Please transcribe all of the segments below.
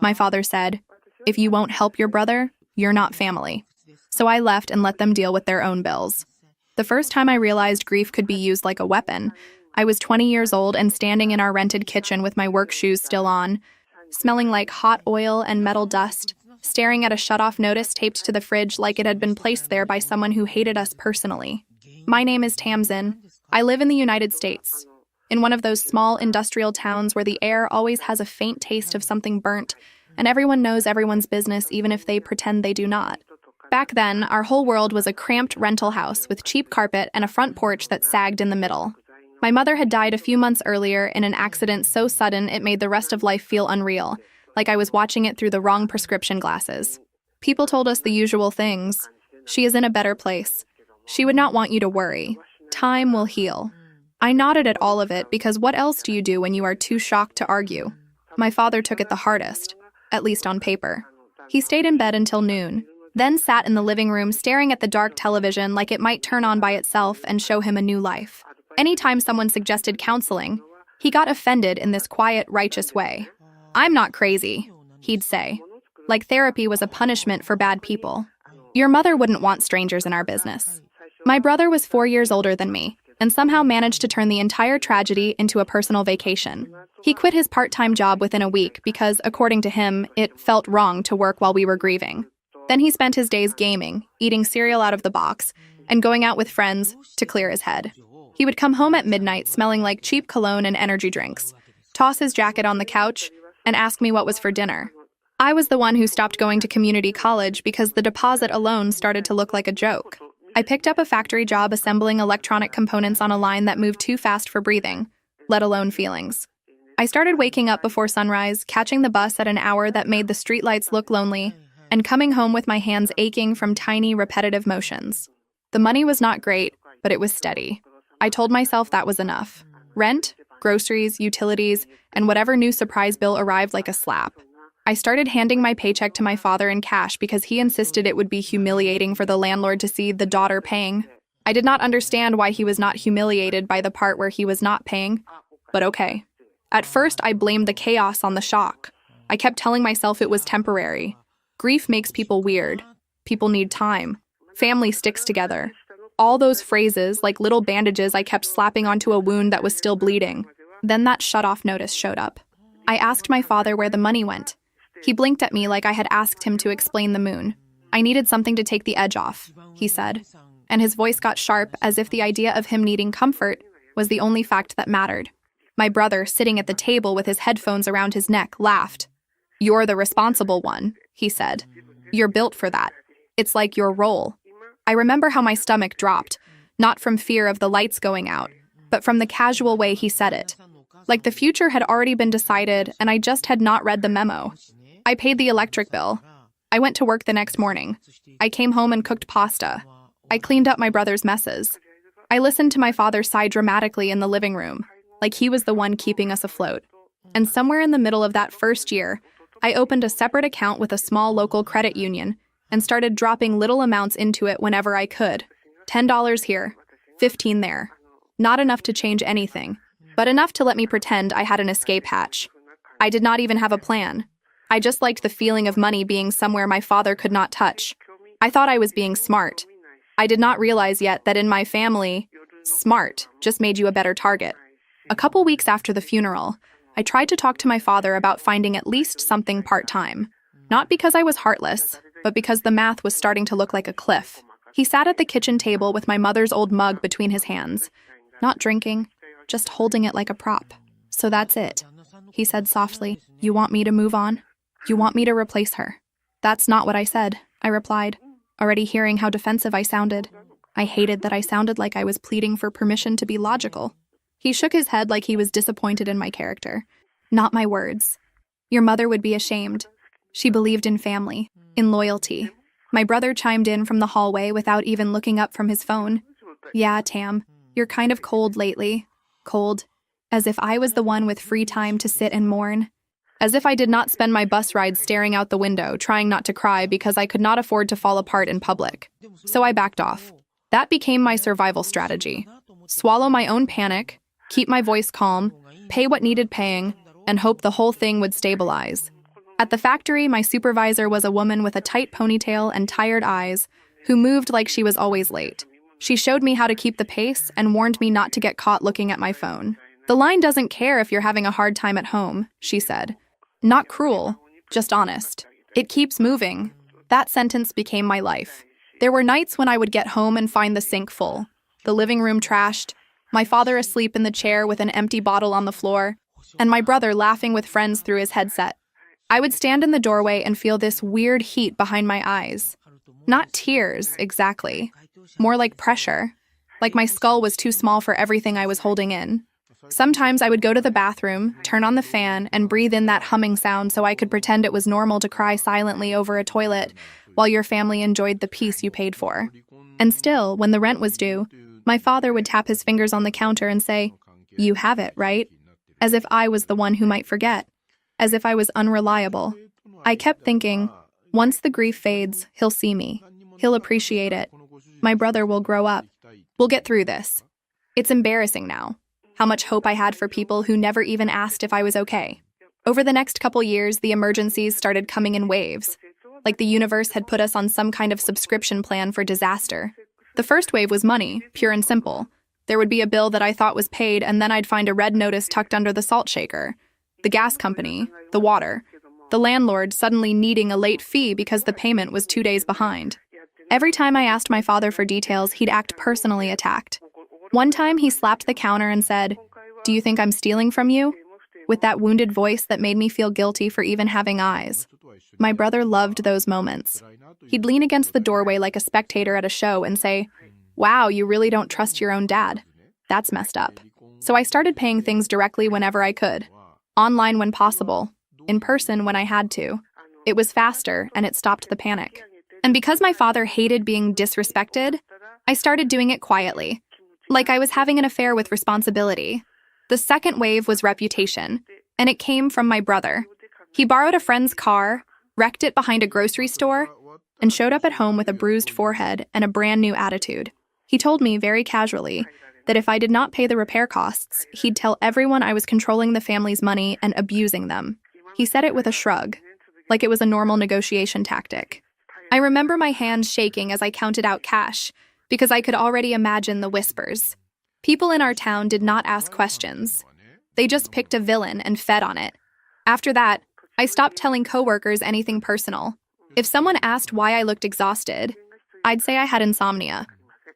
My father said, "If you won't help your brother, you're not family." So I left and let them deal with their own bills. The first time I realized grief could be used like a weapon, I was 20 years old and standing in our rented kitchen with my work shoes still on, smelling like hot oil and metal dust, staring at a shut-off notice taped to the fridge like it had been placed there by someone who hated us personally. My name is Tamsin. I live in the United States, in one of those small industrial towns where the air always has a faint taste of something burnt, and everyone knows everyone's business even if they pretend they do not. Back then, our whole world was a cramped rental house with cheap carpet and a front porch that sagged in the middle. My mother had died a few months earlier in an accident so sudden it made the rest of life feel unreal, like I was watching it through the wrong prescription glasses. People told us the usual things. She is in a better place. She would not want you to worry. Time will heal. I nodded at all of it because what else do you do when you are too shocked to argue? My father took it the hardest, at least on paper. He stayed in bed until noon, then sat in the living room staring at the dark television like it might turn on by itself and show him a new life. Anytime someone suggested counseling, he got offended in this quiet, righteous way. "I'm not crazy," he'd say, like therapy was a punishment for bad people. "Your mother wouldn't want strangers in our business." My brother was 4 years older than me, and somehow managed to turn the entire tragedy into a personal vacation. He quit his part-time job within a week because, according to him, it felt wrong to work while we were grieving. Then he spent his days gaming, eating cereal out of the box, and going out with friends to clear his head. He would come home at midnight smelling like cheap cologne and energy drinks, toss his jacket on the couch, and ask me what was for dinner. I was the one who stopped going to community college because the deposit alone started to look like a joke. I picked up a factory job assembling electronic components on a line that moved too fast for breathing, let alone feelings. I started waking up before sunrise, catching the bus at an hour that made the streetlights look lonely, and coming home with my hands aching from tiny, repetitive motions. The money was not great, but it was steady. I told myself that was enough. Rent, groceries, utilities, and whatever new surprise bill arrived like a slap. I started handing my paycheck to my father in cash because he insisted it would be humiliating for the landlord to see the daughter paying. I did not understand why he was not humiliated by the part where he was not paying, but okay. At first, I blamed the chaos on the shock. I kept telling myself it was temporary. Grief makes people weird. People need time. Family sticks together. All those phrases, like little bandages I kept slapping onto a wound that was still bleeding. Then that shut-off notice showed up. I asked my father where the money went. He blinked at me like I had asked him to explain the moon. "I needed something to take the edge off," he said. And his voice got sharp as if the idea of him needing comfort was the only fact that mattered. My brother, sitting at the table with his headphones around his neck, laughed. "You're the responsible one," he said. "You're built for that. It's like your role." I remember how my stomach dropped, not from fear of the lights going out, but from the casual way he said it. Like the future had already been decided and I just had not read the memo. I paid the electric bill. I went to work the next morning. I came home and cooked pasta. I cleaned up my brother's messes. I listened to my father sigh dramatically in the living room, like he was the one keeping us afloat. And somewhere in the middle of that first year, I opened a separate account with a small local credit union and started dropping little amounts into it whenever I could. $10 here, 15 there. Not enough to change anything, but enough to let me pretend I had an escape hatch. I did not even have a plan. I just liked the feeling of money being somewhere my father could not touch. I thought I was being smart. I did not realize yet that in my family, smart just made you a better target. A couple weeks after the funeral, I tried to talk to my father about finding at least something part-time. Not because I was heartless, but because the math was starting to look like a cliff. He sat at the kitchen table with my mother's old mug between his hands. Not drinking, just holding it like a prop. "So that's it," he said softly. "You want me to move on? You want me to replace her?" "That's not what I said," I replied, already hearing how defensive I sounded. I hated that I sounded like I was pleading for permission to be logical. He shook his head like he was disappointed in my character. "Not my words. Your mother would be ashamed. She believed in family, in loyalty." My brother chimed in from the hallway without even looking up from his phone. "Yeah, Tam, you're kind of cold lately." Cold. As if I was the one with free time to sit and mourn. As if I did not spend my bus ride staring out the window, trying not to cry because I could not afford to fall apart in public. So I backed off. That became my survival strategy. Swallow my own panic, keep my voice calm, pay what needed paying, and hope the whole thing would stabilize. At the factory, my supervisor was a woman with a tight ponytail and tired eyes who moved like she was always late. She showed me how to keep the pace and warned me not to get caught looking at my phone. "The line doesn't care if you're having a hard time at home," she said. Not cruel, just honest. It keeps moving. That sentence became my life. There were nights when I would get home and find the sink full, the living room trashed, my father asleep in the chair with an empty bottle on the floor, and my brother laughing with friends through his headset. I would stand in the doorway and feel this weird heat behind my eyes. Not tears, exactly. More like pressure. Like my skull was too small for everything I was holding in. Sometimes I would go to the bathroom, turn on the fan, and breathe in that humming sound so I could pretend it was normal to cry silently over a toilet while your family enjoyed the peace you paid for. And still, when the rent was due, my father would tap his fingers on the counter and say, "You have it, right?" As if I was the one who might forget. As if I was unreliable. I kept thinking, once the grief fades, he'll see me. He'll appreciate it. My brother will grow up. We'll get through this. It's embarrassing now. How much hope I had for people who never even asked if I was okay. Over the next couple years, the emergencies started coming in waves. Like the universe had put us on some kind of subscription plan for disaster. The first wave was money, pure and simple. There would be a bill that I thought was paid, and then I'd find a red notice tucked under the salt shaker. The gas company, the water, the landlord suddenly needing a late fee because the payment was 2 days behind. Every time I asked my father for details, he'd act personally attacked. One time he slapped the counter and said, "Do you think I'm stealing from you?" With that wounded voice that made me feel guilty for even having eyes. My brother loved those moments. He'd lean against the doorway like a spectator at a show and say, "Wow, you really don't trust your own dad. That's messed up." So I started paying things directly whenever I could. Online when possible. In person when I had to. It was faster, and it stopped the panic. And because my father hated being disrespected, I started doing it quietly. Like I was having an affair with responsibility. The second wave was reputation, and it came from my brother. He borrowed a friend's car, wrecked it behind a grocery store, and showed up at home with a bruised forehead and a brand new attitude. He told me very casually that if I did not pay the repair costs, he'd tell everyone I was controlling the family's money and abusing them. He said it with a shrug, like it was a normal negotiation tactic. I remember my hands shaking as I counted out cash, because I could already imagine the whispers. People in our town did not ask questions. They just picked a villain and fed on it. After that, I stopped telling coworkers anything personal. If someone asked why I looked exhausted, I'd say I had insomnia.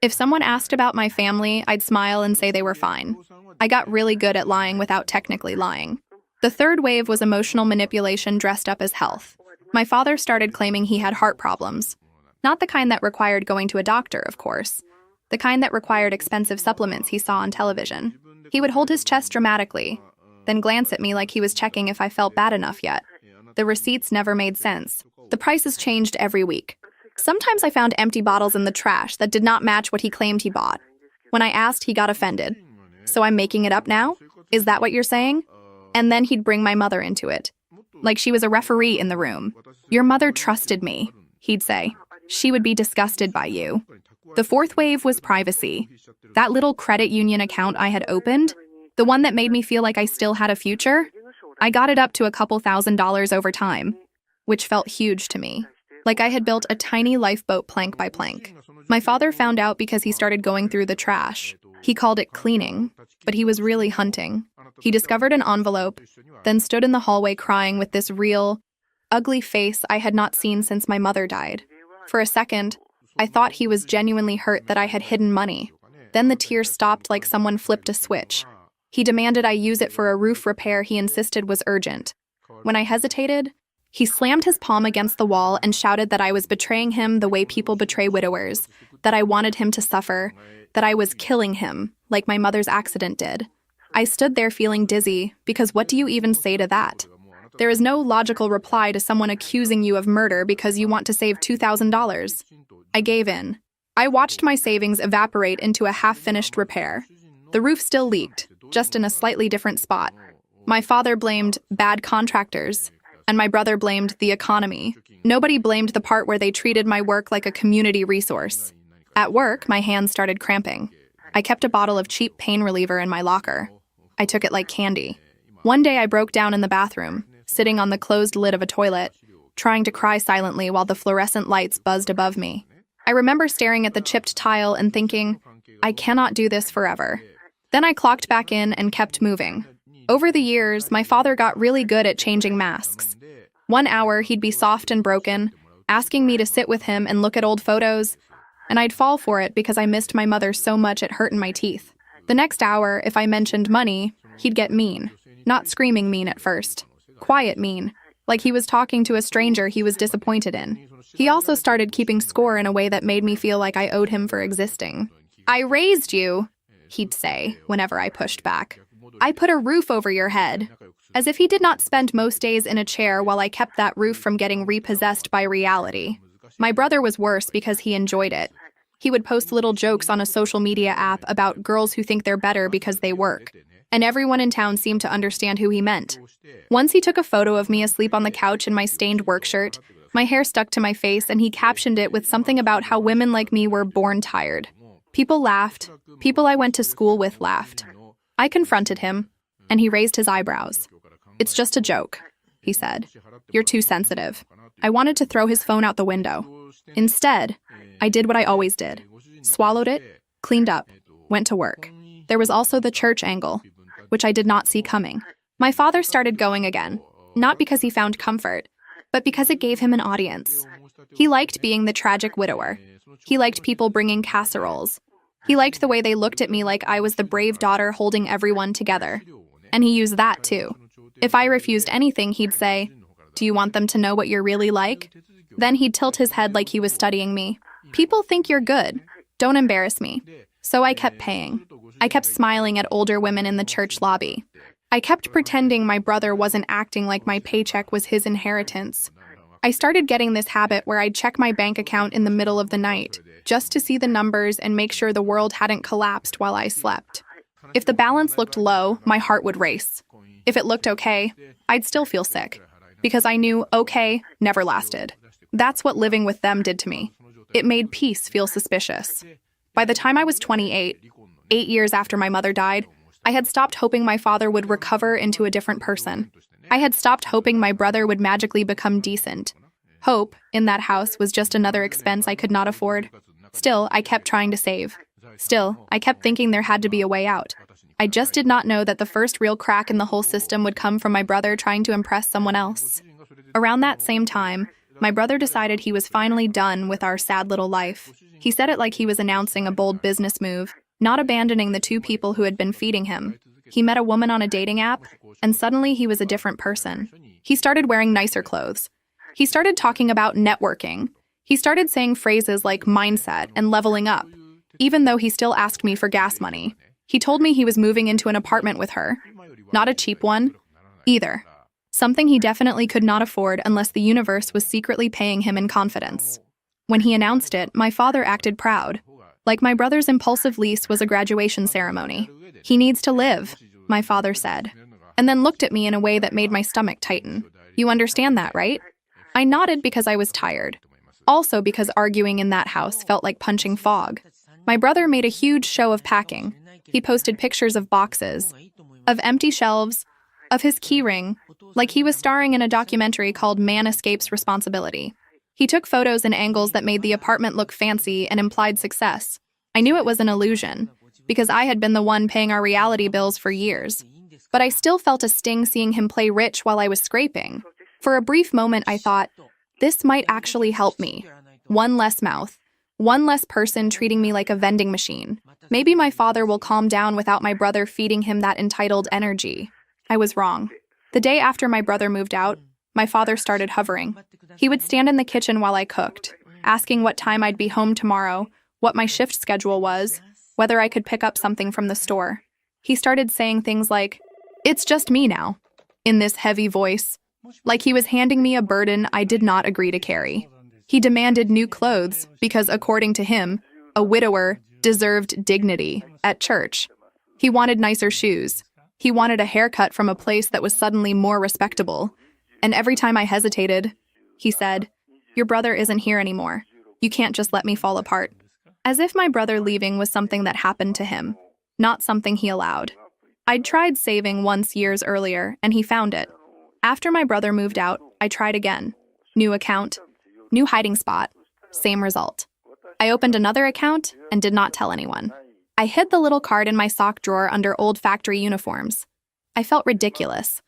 If someone asked about my family, I'd smile and say they were fine. I got really good at lying without technically lying. The third wave was emotional manipulation dressed up as health. My father started claiming he had heart problems. Not the kind that required going to a doctor, of course. The kind that required expensive supplements he saw on television. He would hold his chest dramatically, then glance at me like he was checking if I felt bad enough yet. The receipts never made sense. The prices changed every week. Sometimes I found empty bottles in the trash that did not match what he claimed he bought. When I asked, he got offended. "So I'm making it up now? Is that what you're saying?" And then he'd bring my mother into it. Like she was a referee in the room. "Your mother trusted me," he'd say. "She would be disgusted by you." The fourth wave was privacy. That little credit union account I had opened, the one that made me feel like I still had a future, I got it up to a couple $1,000s over time, which felt huge to me. Like I had built a tiny lifeboat plank by plank. My father found out because he started going through the trash. He called it cleaning, but he was really hunting. He discovered an envelope, then stood in the hallway crying with this real, ugly face I had not seen since my mother died. For a second, I thought he was genuinely hurt that I had hidden money. Then the tears stopped like someone flipped a switch. He demanded I use it for a roof repair he insisted was urgent. When I hesitated, he slammed his palm against the wall and shouted that I was betraying him the way people betray widowers, that I wanted him to suffer, that I was killing him, like my mother's accident did. I stood there feeling dizzy, because what do you even say to that? There is no logical reply to someone accusing you of murder because you want to save $2,000. I gave in. I watched my savings evaporate into a half-finished repair. The roof still leaked, just in a slightly different spot. My father blamed bad contractors, and my brother blamed the economy. Nobody blamed the part where they treated my work like a community resource. At work, my hands started cramping. I kept a bottle of cheap pain reliever in my locker. I took it like candy. One day I broke down in the bathroom. sitting on the closed lid of a toilet, trying to cry silently while the fluorescent lights buzzed above me. I remember staring at the chipped tile and thinking, I cannot do this forever. Then I clocked back in and kept moving. Over the years, my father got really good at changing masks. 1 hour, he'd be soft and broken, asking me to sit with him and look at old photos, and I'd fall for it because I missed my mother so much it hurt in my teeth. The next hour, if I mentioned money, he'd get mean. Not screaming mean at first. Quiet mean. Like he was talking to a stranger he was disappointed in. He also started keeping score in a way that made me feel like I owed him for existing. I raised you, he'd say, whenever I pushed back. I put a roof over your head. As if he did not spend most days in a chair while I kept that roof from getting repossessed by reality. My brother was worse because he enjoyed it. He would post little jokes on a social media app about girls who think they're better because they work. And everyone in town seemed to understand who he meant. Once he took a photo of me asleep on the couch in my stained work shirt, my hair stuck to my face, and he captioned it with something about how women like me were born tired. People laughed. People I went to school with laughed. I confronted him, and he raised his eyebrows. It's just a joke, he said. You're too sensitive. I wanted to throw his phone out the window. Instead, I did what I always did. Swallowed it, cleaned up, went to work. There was also the church angle, which I did not see coming. My father started going again, not because he found comfort, but because it gave him an audience. He liked being the tragic widower. He liked people bringing casseroles. He liked the way they looked at me like I was the brave daughter holding everyone together. And he used that too. If I refused anything, he'd say, "Do you want them to know what you're really like?" Then he'd tilt his head like he was studying me. People think you're good. Don't embarrass me. So I kept paying. I kept smiling at older women in the church lobby. I kept pretending my brother wasn't acting like my paycheck was his inheritance. I started getting this habit where I'd check my bank account in the middle of the night, just to see the numbers and make sure the world hadn't collapsed while I slept. If the balance looked low, my heart would race. If it looked okay, I'd still feel sick, because I knew okay never lasted. That's what living with them did to me. It made peace feel suspicious. By the time I was 28, 8 years after my mother died, I had stopped hoping my father would recover into a different person. I had stopped hoping my brother would magically become decent. Hope, in that house, was just another expense I could not afford. Still, I kept trying to save. Still, I kept thinking there had to be a way out. I just did not know that the first real crack in the whole system would come from my brother trying to impress someone else. Around that same time, my brother decided he was finally done with our sad little life. He said it like he was announcing a bold business move, not abandoning the 2 people who had been feeding him. He met a woman on a dating app, and suddenly he was a different person. He started wearing nicer clothes. He started talking about networking. He started saying phrases like mindset and leveling up, even though he still asked me for gas money. He told me he was moving into an apartment with her. Not a cheap one, either. Something he definitely could not afford unless the universe was secretly paying him in confidence. When he announced it, my father acted proud. Like my brother's impulsive lease was a graduation ceremony. He needs to live, my father said, and then looked at me in a way that made my stomach tighten. You understand that, right? I nodded because I was tired. Also because arguing in that house felt like punching fog. My brother made a huge show of packing. He posted pictures of boxes, of empty shelves, of his keyring, like he was starring in a documentary called Man Escapes Responsibility. He took photos and angles that made the apartment look fancy and implied success. I knew it was an illusion, because I had been the one paying our reality bills for years. But I still felt a sting seeing him play rich while I was scraping. For a brief moment, I thought, this might actually help me. One less mouth. One less person treating me like a vending machine. Maybe my father will calm down without my brother feeding him that entitled energy. I was wrong. The day after my brother moved out, my father started hovering. He would stand in the kitchen while I cooked, asking what time I'd be home tomorrow, what my shift schedule was, whether I could pick up something from the store. He started saying things like, "It's just me now," in this heavy voice, like he was handing me a burden I did not agree to carry. He demanded new clothes because, according to him, a widower deserved dignity at church. He wanted nicer shoes. He wanted a haircut from a place that was suddenly more respectable. And every time I hesitated, he said, "Your brother isn't here anymore. You can't just let me fall apart." As if my brother leaving was something that happened to him, not something he allowed. I'd tried saving once years earlier, and he found it. After my brother moved out, I tried again. New account, new hiding spot, same result. I opened another account and did not tell anyone. I hid the little card in my sock drawer under old factory uniforms. I felt ridiculous,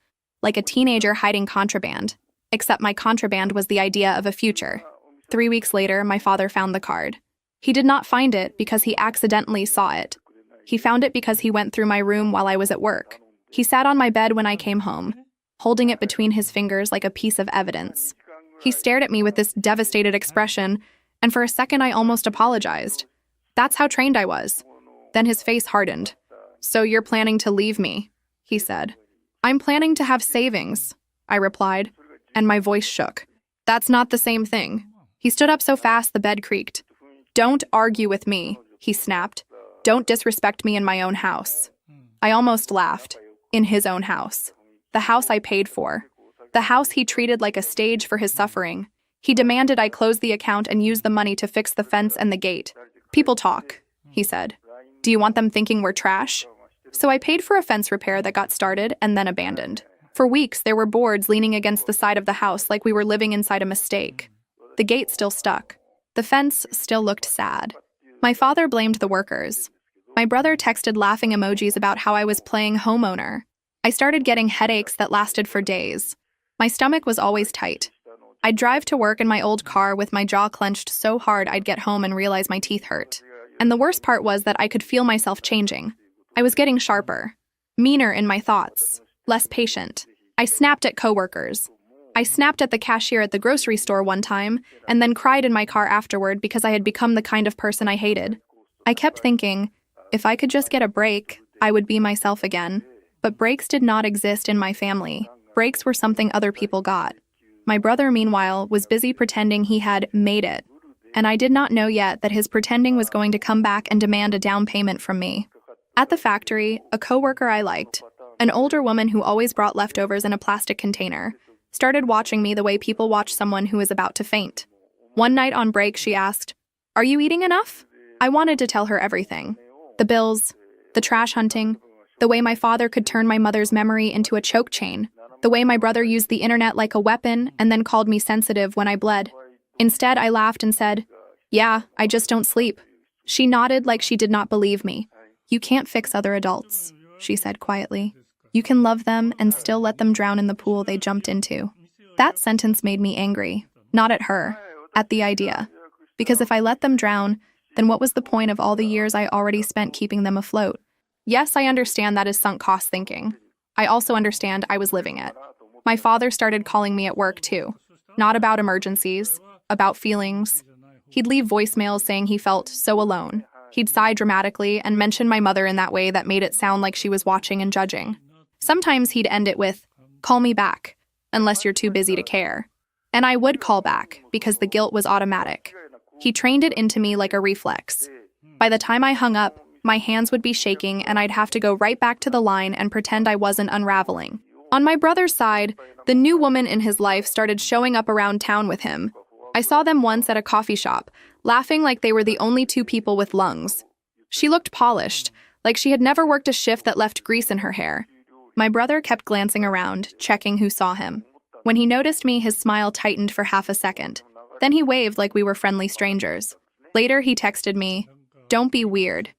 like a teenager hiding contraband, except my contraband was the idea of a future. 3 weeks later, my father found the card. He did not find it because he accidentally saw it. He found it because he went through my room while I was at work. He sat on my bed when I came home, holding it between his fingers like a piece of evidence. He stared at me with this devastated expression, and for a second I almost apologized. That's how trained I was. Then his face hardened. "So you're planning to leave me," he said. "I'm planning to have savings," I replied, and my voice shook. "That's not the same thing." He stood up so fast the bed creaked. "Don't argue with me," he snapped. "Don't disrespect me in my own house." I almost laughed. In his own house. The house I paid for. The house he treated like a stage for his suffering. He demanded I close the account and use the money to fix the fence and the gate. "People talk," he said. "Do you want them thinking we're trash?" So I paid for a fence repair that got started and then abandoned. For weeks, there were boards leaning against the side of the house like we were living inside a mistake. The gate still stuck. The fence still looked sad. My father blamed the workers. My brother texted laughing emojis about how I was playing homeowner. I started getting headaches that lasted for days. My stomach was always tight. I'd drive to work in my old car with my jaw clenched so hard I'd get home and realize my teeth hurt. And the worst part was that I could feel myself changing. I was getting sharper, meaner in my thoughts, less patient. I snapped at coworkers. I snapped at the cashier at the grocery store one time and then cried in my car afterward because I had become the kind of person I hated. I kept thinking, if I could just get a break, I would be myself again. But breaks did not exist in my family. Breaks were something other people got. My brother, meanwhile, was busy pretending he had made it. And I did not know yet that his pretending was going to come back and demand a down payment from me. At the factory, a coworker I liked, an older woman who always brought leftovers in a plastic container, started watching me the way people watch someone who is about to faint. One night on break, she asked, "Are you eating enough?" I wanted to tell her everything. The bills, the trash hunting, the way my father could turn my mother's memory into a choke chain, the way my brother used the internet like a weapon and then called me sensitive when I bled. Instead, I laughed and said, "Yeah, I just don't sleep." She nodded like she did not believe me. "You can't fix other adults," she said quietly. "You can love them and still let them drown in the pool they jumped into." That sentence made me angry, not at her, at the idea. Because if I let them drown, then what was the point of all the years I already spent keeping them afloat? Yes, I understand that is sunk cost thinking. I also understand I was living it. My father started calling me at work too. Not about emergencies, about feelings. He'd leave voicemails saying he felt so alone. He'd sigh dramatically and mention my mother in that way that made it sound like she was watching and judging. Sometimes he'd end it with, "Call me back, unless you're too busy to care." And I would call back because the guilt was automatic. He trained it into me like a reflex. By the time I hung up, my hands would be shaking and I'd have to go right back to the line and pretend I wasn't unraveling. On my brother's side, the new woman in his life started showing up around town with him. I saw them once at a coffee shop, laughing like they were the only two people with lungs. She looked polished, like she had never worked a shift that left grease in her hair. My brother kept glancing around, checking who saw him. When he noticed me, his smile tightened for half a second. Then he waved like we were friendly strangers. Later, he texted me, "Don't be weird."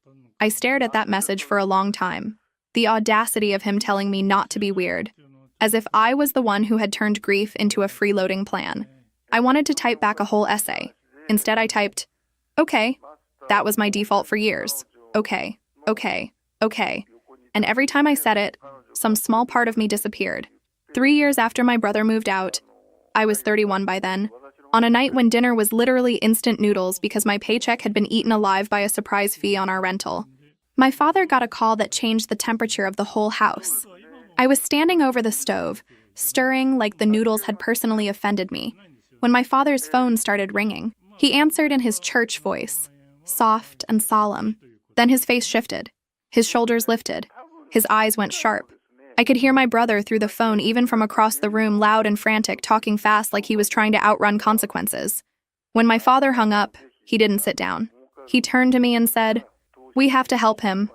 I stared at that message for a long time. The audacity of him telling me not to be weird, as if I was the one who had turned grief into a freeloading plan. I wanted to type back a whole essay. Instead, I typed, "Okay." That was my default for years. Okay, okay, okay. And every time I said it, some small part of me disappeared. 3 years after my brother moved out, I was 31 by then, on a night when dinner was literally instant noodles because my paycheck had been eaten alive by a surprise fee on our rental. My father got a call that changed the temperature of the whole house. I was standing over the stove, stirring like the noodles had personally offended me, when my father's phone started ringing. He answered in his church voice, soft and solemn. Then his face shifted. His shoulders lifted. His eyes went sharp. I could hear my brother through the phone even from across the room, loud and frantic, talking fast like he was trying to outrun consequences. When my father hung up, he didn't sit down. He turned to me and said, "We have to help him.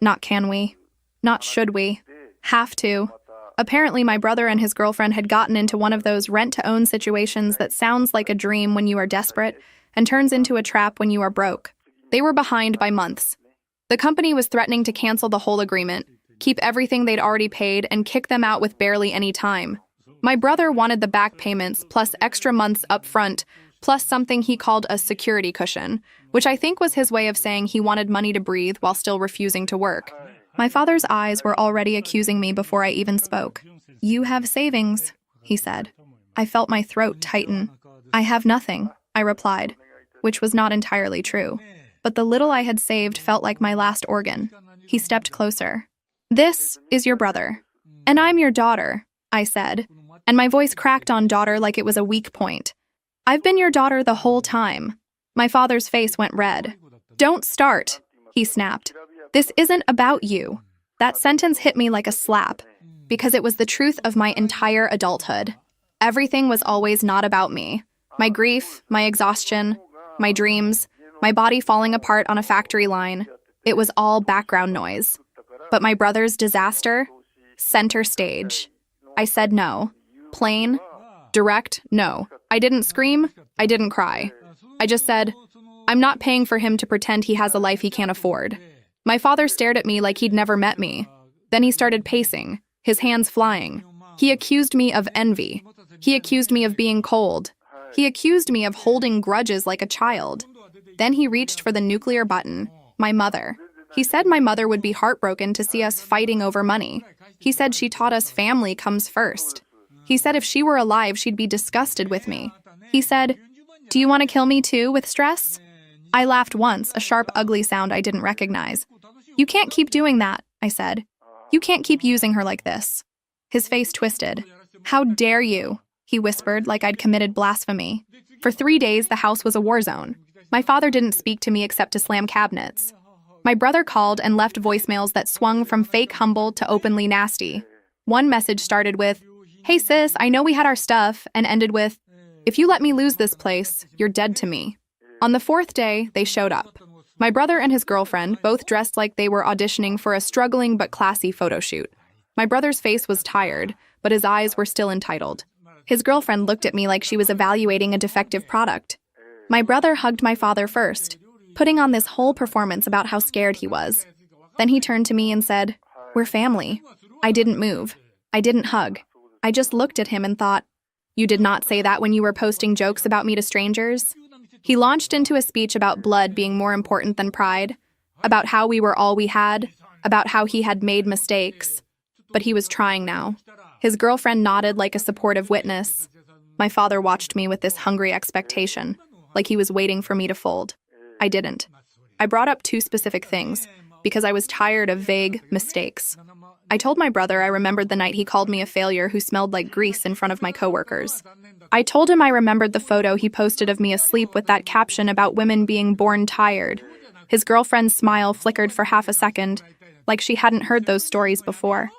Not can we. Not should we. Have to. Apparently, my brother and his girlfriend had gotten into one of those rent-to-own situations that sounds like a dream when you are desperate and turns into a trap when you are broke. They were behind by months. The company was threatening to cancel the whole agreement, keep everything they'd already paid, and kick them out with barely any time. My brother wanted the back payments plus extra months up front, plus something he called a security cushion, which I think was his way of saying he wanted money to breathe while still refusing to work. My father's eyes were already accusing me before I even spoke. "You have savings," he said. I felt my throat tighten. "I have nothing," I replied, which was not entirely true. But the little I had saved felt like my last organ. He stepped closer. "This is your brother. And I'm your daughter," I said, and my voice cracked on daughter like it was a weak point. "I've been your daughter the whole time." My father's face went red. "Don't start," he snapped. "This isn't about you." That sentence hit me like a slap, because it was the truth of my entire adulthood. Everything was always not about me. My grief, my exhaustion, my dreams, my body falling apart on a factory line. It was all background noise. But my brother's disaster? Center stage. I said no. Plain, direct no. I didn't scream. I didn't cry. I just said, "I'm not paying for him to pretend he has a life he can't afford." My father stared at me like he'd never met me. Then he started pacing, his hands flying. He accused me of envy. He accused me of being cold. He accused me of holding grudges like a child. Then he reached for the nuclear button, my mother. He said my mother would be heartbroken to see us fighting over money. He said she taught us family comes first. He said if she were alive, she'd be disgusted with me. He said, "Do you want to kill me too with stress?" I laughed once, a sharp, ugly sound I didn't recognize. "You can't keep doing that," I said. "You can't keep using her like this." His face twisted. "How dare you?" he whispered like I'd committed blasphemy. For 3 days, the house was a war zone. My father didn't speak to me except to slam cabinets. My brother called and left voicemails that swung from fake humble to openly nasty. One message started with, "Hey sis, I know we had our stuff," and ended with, "If you let me lose this place, you're dead to me." On the 4th day, they showed up. My brother and his girlfriend, both dressed like they were auditioning for a struggling but classy photo shoot. My brother's face was tired, but his eyes were still entitled. His girlfriend looked at me like she was evaluating a defective product. My brother hugged my father first, putting on this whole performance about how scared he was. Then he turned to me and said, "We're family." I didn't move. I didn't hug. I just looked at him and thought, "You did not say that when you were posting jokes about me to strangers?" He launched into a speech about blood being more important than pride, about how we were all we had, about how he had made mistakes. But he was trying now. His girlfriend nodded like a supportive witness. My father watched me with this hungry expectation, like he was waiting for me to fold. I didn't. I brought up 2 specific things, because I was tired of vague mistakes. I told my brother I remembered the night he called me a failure who smelled like grease in front of my coworkers. I told him I remembered the photo he posted of me asleep with that caption about women being born tired. His girlfriend's smile flickered for half a second, like she hadn't heard those stories before.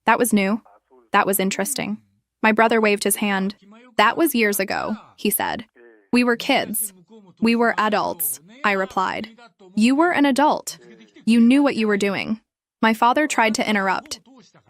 That was new. That was interesting. My brother waved his hand. "That was years ago," he said. "We were kids. We were adults," I replied. "You were an adult. You knew what you were doing." My father tried to interrupt.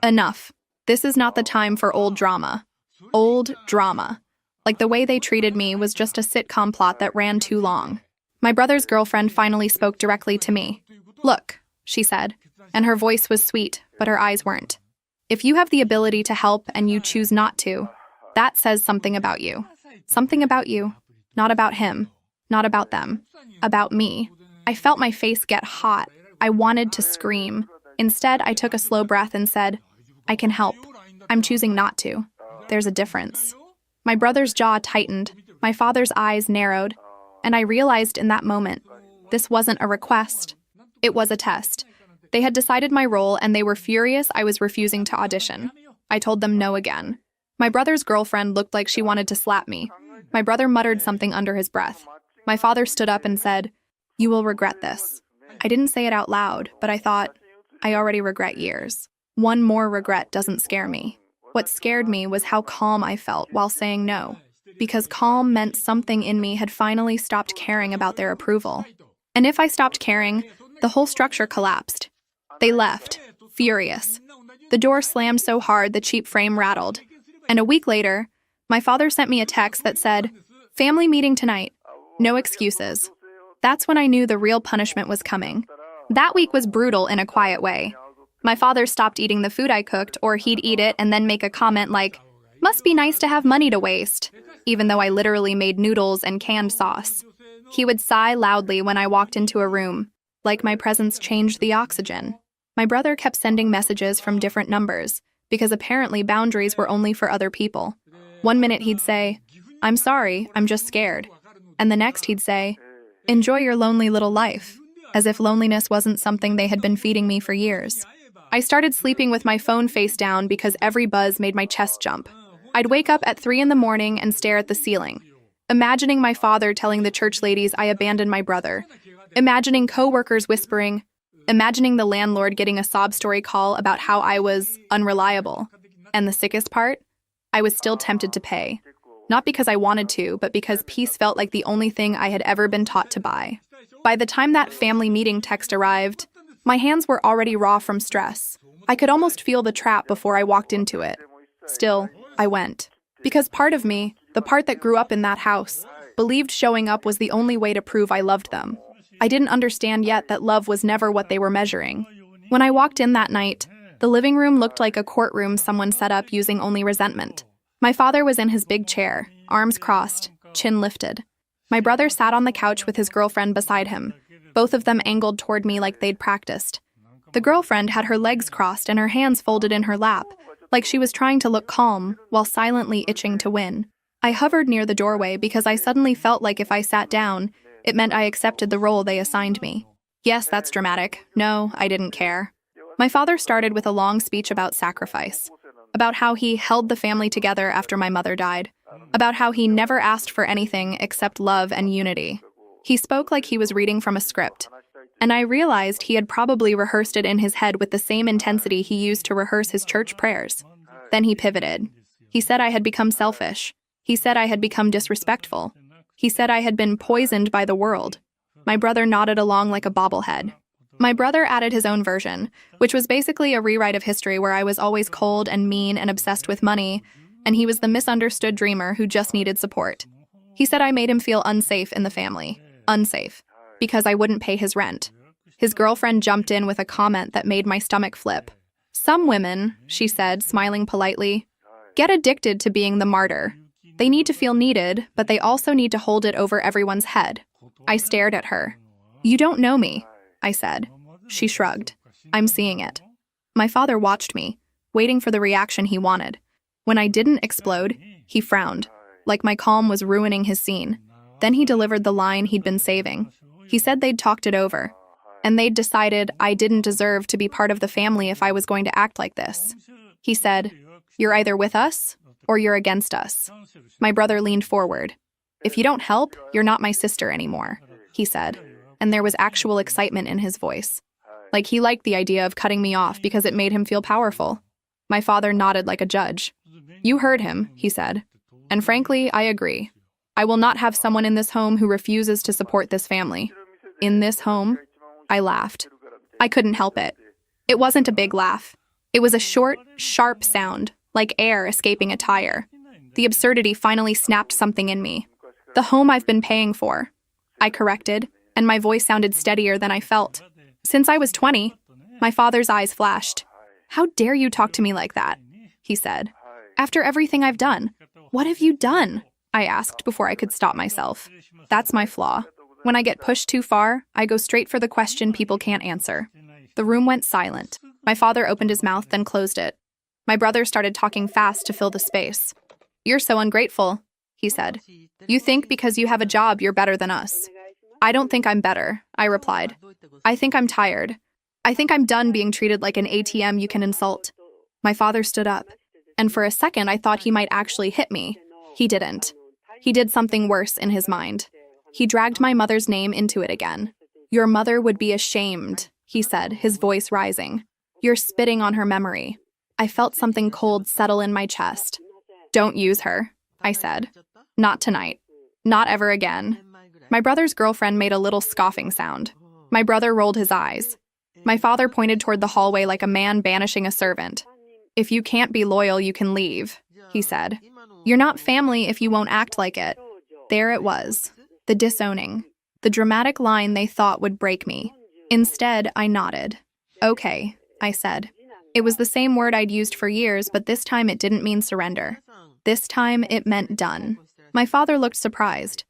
"Enough. This is not the time for old drama." Old drama. Like the way they treated me was just a sitcom plot that ran too long. My brother's girlfriend finally spoke directly to me. "Look," she said, and her voice was sweet, but her eyes weren't. "If you have the ability to help and you choose not to, that says something about you. Something about you. Not about him. Not about them. About me." I felt my face get hot. I wanted to scream. Instead, I took a slow breath and said, "I can help. I'm choosing not to. There's a difference." My brother's jaw tightened, my father's eyes narrowed, and I realized in that moment, this wasn't a request. It was a test. They had decided my role and they were furious I was refusing to audition. I told them no again. My brother's girlfriend looked like she wanted to slap me. My brother muttered something under his breath. My father stood up and said, "You will regret this." I didn't say it out loud, but I thought, I already regret years. One more regret doesn't scare me. What scared me was how calm I felt while saying no, because calm meant something in me had finally stopped caring about their approval. And if I stopped caring, the whole structure collapsed. They left, furious. The door slammed so hard the cheap frame rattled. And a week later, my father sent me a text that said, "Family meeting tonight. No excuses." That's when I knew the real punishment was coming. That week was brutal in a quiet way. My father stopped eating the food I cooked, or he'd eat it and then make a comment like, "Must be nice to have money to waste," even though I literally made noodles and canned sauce. He would sigh loudly when I walked into a room, like my presence changed the oxygen. My brother kept sending messages from different numbers, because apparently boundaries were only for other people. One minute he'd say, "I'm sorry, I'm just scared." And the next he'd say, "Enjoy your lonely little life," as if loneliness wasn't something they had been feeding me for years. I started sleeping with my phone face down because every buzz made my chest jump. I'd wake up at 3 in the morning and stare at the ceiling, imagining my father telling the church ladies I abandoned my brother, imagining co-workers whispering, imagining the landlord getting a sob story call about how I was unreliable. And the sickest part? I was still tempted to pay. Not because I wanted to, but because peace felt like the only thing I had ever been taught to buy. By the time that family meeting text arrived, my hands were already raw from stress. I could almost feel the trap before I walked into it. Still, I went. Because part of me, the part that grew up in that house, believed showing up was the only way to prove I loved them. I didn't understand yet that love was never what they were measuring. When I walked in that night, the living room looked like a courtroom someone set up using only resentment. My father was in his big chair, arms crossed, chin lifted. My brother sat on the couch with his girlfriend beside him, both of them angled toward me like they'd practiced. The girlfriend had her legs crossed and her hands folded in her lap, like she was trying to look calm while silently itching to win. I hovered near the doorway because I suddenly felt like if I sat down, it meant I accepted the role they assigned me. Yes, that's dramatic. No, I didn't care. My father started with a long speech about sacrifice, about how he held the family together after my mother died, about how he never asked for anything except love and unity. He spoke like he was reading from a script, and I realized he had probably rehearsed it in his head with the same intensity he used to rehearse his church prayers. Then he pivoted. He said I had become selfish. He said I had become disrespectful. He said I had been poisoned by the world. My brother nodded along like a bobblehead. My brother added his own version, which was basically a rewrite of history where I was always cold and mean and obsessed with money, and he was the misunderstood dreamer who just needed support. He said I made him feel unsafe in the family. Unsafe. Because I wouldn't pay his rent. His girlfriend jumped in with a comment that made my stomach flip. "Some women," she said, smiling politely, "get addicted to being the martyr. They need to feel needed, but they also need to hold it over everyone's head." I stared at her. "You don't know me," I said. She shrugged. "I'm seeing it." My father watched me, waiting for the reaction he wanted. When I didn't explode, he frowned, like my calm was ruining his scene. Then he delivered the line he'd been saving. He said they'd talked it over, and they'd decided I didn't deserve to be part of the family if I was going to act like this. He said, "You're either with us, or you're against us." My brother leaned forward. "If you don't help, you're not my sister anymore," he said, and there was actual excitement in his voice. Like he liked the idea of cutting me off because it made him feel powerful. My father nodded like a judge. "You heard him," he said. "And frankly, I agree. I will not have someone in this home who refuses to support this family." In this home? I laughed. I couldn't help it. It wasn't a big laugh. It was a short, sharp sound, like air escaping a tire. The absurdity finally snapped something in me. "The home I've been paying for," I corrected, and my voice sounded steadier than I felt. "Since I was 20, my father's eyes flashed. "How dare you talk to me like that?" he said. "After everything I've done." "What have you done?" I asked before I could stop myself. That's my flaw. When I get pushed too far, I go straight for the question people can't answer. The room went silent. My father opened his mouth, then closed it. My brother started talking fast to fill the space. "You're so ungrateful," he said. "You think because you have a job you're better than us." "I don't think I'm better," I replied. "I think I'm tired. I think I'm done being treated like an ATM you can insult." My father stood up, and for a second I thought he might actually hit me. He didn't. He did something worse in his mind. He dragged my mother's name into it again. "Your mother would be ashamed," he said, his voice rising. "You're spitting on her memory." I felt something cold settle in my chest. "Don't use her," I said. "Not tonight. Not ever again." My brother's girlfriend made a little scoffing sound. My brother rolled his eyes. My father pointed toward the hallway like a man banishing a servant. If you can't be loyal, you can leave, he said. You're not family if you won't act like it. There it was, the disowning, the dramatic line they thought would break me. Instead, I nodded. Okay, I said. It was the same word I'd used for years, but this time it didn't mean surrender. This time it meant done. My father looked surprised,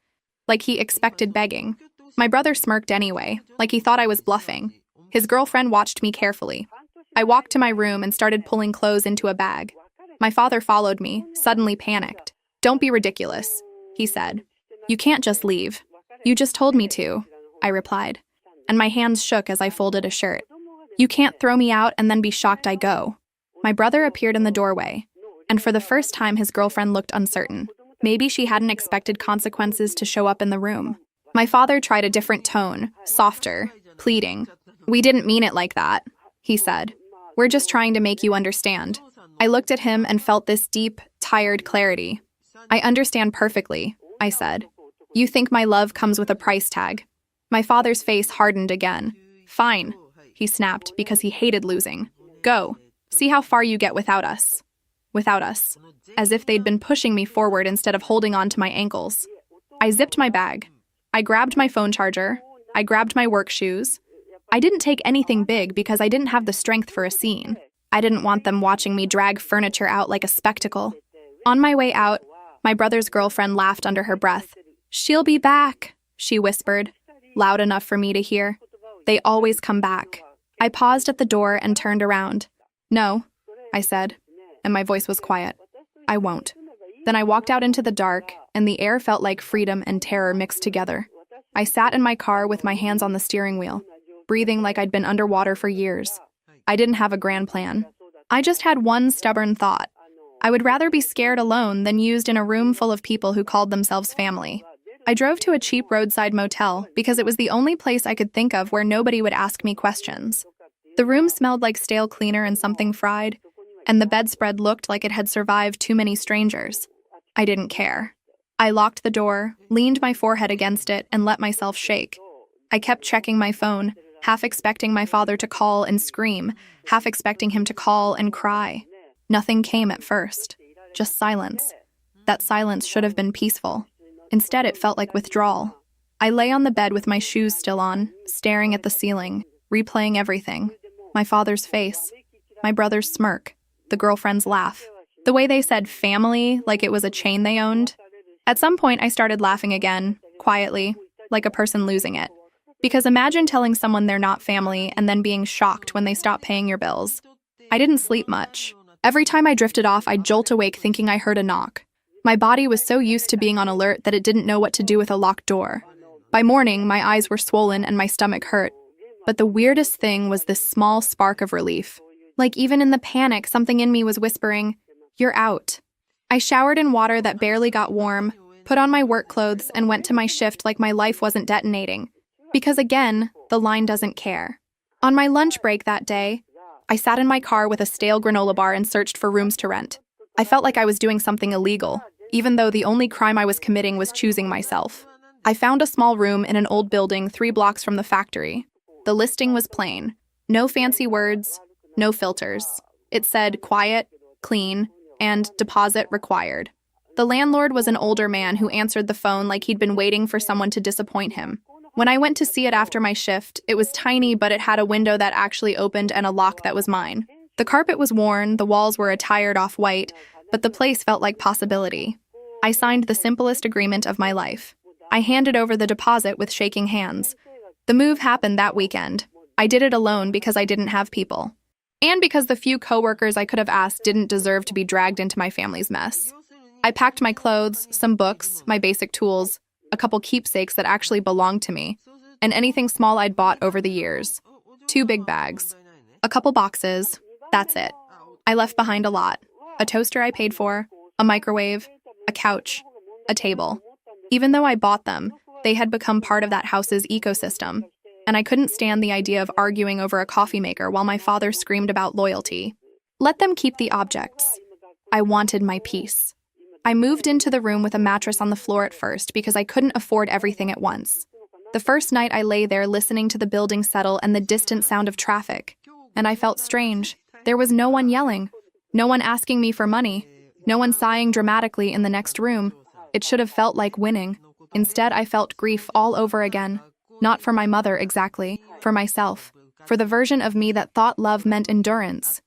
like he expected begging. My brother smirked anyway, like he thought I was bluffing. His girlfriend watched me carefully. I walked to my room and started pulling clothes into a bag. My father followed me, suddenly panicked. Don't be ridiculous, he said. You can't just leave. You just told me to, I replied, and my hands shook as I folded a shirt. You can't throw me out and then be shocked I go. My brother appeared in the doorway, and for the first time his girlfriend looked uncertain. Maybe she hadn't expected consequences to show up in the room. My father tried a different tone, softer, pleading. We didn't mean it like that, he said. We're just trying to make you understand. I looked at him and felt this deep, tired clarity. I understand perfectly, I said. You think my love comes with a price tag. My father's face hardened again. Fine, he snapped because he hated losing. Go. See how far you get without us. Without us. As if they'd been pushing me forward instead of holding on to my ankles. I zipped my bag. I grabbed my phone charger. I grabbed my work shoes. I didn't take anything big because I didn't have the strength for a scene. I didn't want them watching me drag furniture out like a spectacle. On my way out, my brother's girlfriend laughed under her breath. She'll be back, she whispered, loud enough for me to hear. They always come back. I paused at the door and turned around. No, I said, and my voice was quiet. I won't. Then I walked out into the dark, and the air felt like freedom and terror mixed together. I sat in my car with my hands on the steering wheel, breathing like I'd been underwater for years. I didn't have a grand plan. I just had one stubborn thought. I would rather be scared alone than used in a room full of people who called themselves family. I drove to a cheap roadside motel because it was the only place I could think of where nobody would ask me questions. The room smelled like stale cleaner and something fried, and the bedspread looked like it had survived too many strangers. I didn't care. I locked the door, leaned my forehead against it, and let myself shake. I kept checking my phone, half expecting my father to call and scream, half expecting him to call and cry. Nothing came at first, just silence. That silence should have been peaceful. Instead, it felt like withdrawal. I lay on the bed with my shoes still on, staring at the ceiling, replaying everything. My father's face, my brother's smirk, the girlfriend's laugh, the way they said family like it was a chain they owned. At some point, I started laughing again, quietly, like a person losing it. Because imagine telling someone they're not family and then being shocked when they stop paying your bills. I didn't sleep much. Every time I drifted off, I'd jolt awake thinking I heard a knock. My body was so used to being on alert that it didn't know what to do with a locked door. By morning, my eyes were swollen and my stomach hurt. But the weirdest thing was this small spark of relief. Like even in the panic, something in me was whispering, "You're out." I showered in water that barely got warm, put on my work clothes, and went to my shift like my life wasn't detonating. Because again, the line doesn't care. On my lunch break that day, I sat in my car with a stale granola bar and searched for rooms to rent. I felt like I was doing something illegal, even though the only crime I was committing was choosing myself. I found a small room in an old building 3 blocks from the factory. The listing was plain. No fancy words, no filters. It said quiet, clean, and deposit required. The landlord was an older man who answered the phone like he'd been waiting for someone to disappoint him. When I went to see it after my shift, it was tiny, but it had a window that actually opened and a lock that was mine. The carpet was worn, the walls were a tired off-white, but the place felt like possibility. I signed the simplest agreement of my life. I handed over the deposit with shaking hands. The move happened that weekend. I did it alone because I didn't have people. And because the few coworkers I could have asked didn't deserve to be dragged into my family's mess. I packed my clothes, some books, my basic tools, a couple keepsakes that actually belonged to me, and anything small I'd bought over the years. 2 big bags, a couple boxes, that's it. I left behind a lot. A toaster I paid for, a microwave, a couch, a table. Even though I bought them, they had become part of that house's ecosystem, and I couldn't stand the idea of arguing over a coffee maker while my father screamed about loyalty. Let them keep the objects. I wanted my peace. I moved into the room with a mattress on the floor at first because I couldn't afford everything at once. The first night I lay there listening to the building settle and the distant sound of traffic, and I felt strange. There was no one yelling. No one asking me for money. No one sighing dramatically in the next room. It should have felt like winning. Instead, I felt grief all over again. Not for my mother exactly, for myself. For the version of me that thought love meant endurance.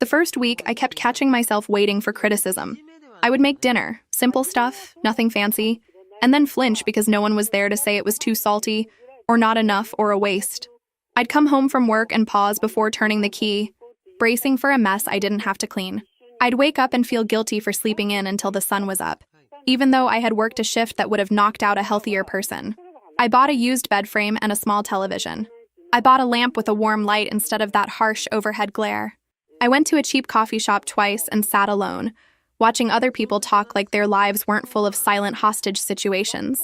The first week, I kept catching myself waiting for criticism. I would make dinner, simple stuff, nothing fancy, and then flinch because no one was there to say it was too salty, or not enough, or a waste. I'd come home from work and pause before turning the key, bracing for a mess I didn't have to clean. I'd wake up and feel guilty for sleeping in until the sun was up, even though I had worked a shift that would have knocked out a healthier person. I bought a used bed frame and a small television. I bought a lamp with a warm light instead of that harsh overhead glare. I went to a cheap coffee shop twice and sat alone, watching other people talk like their lives weren't full of silent hostage situations.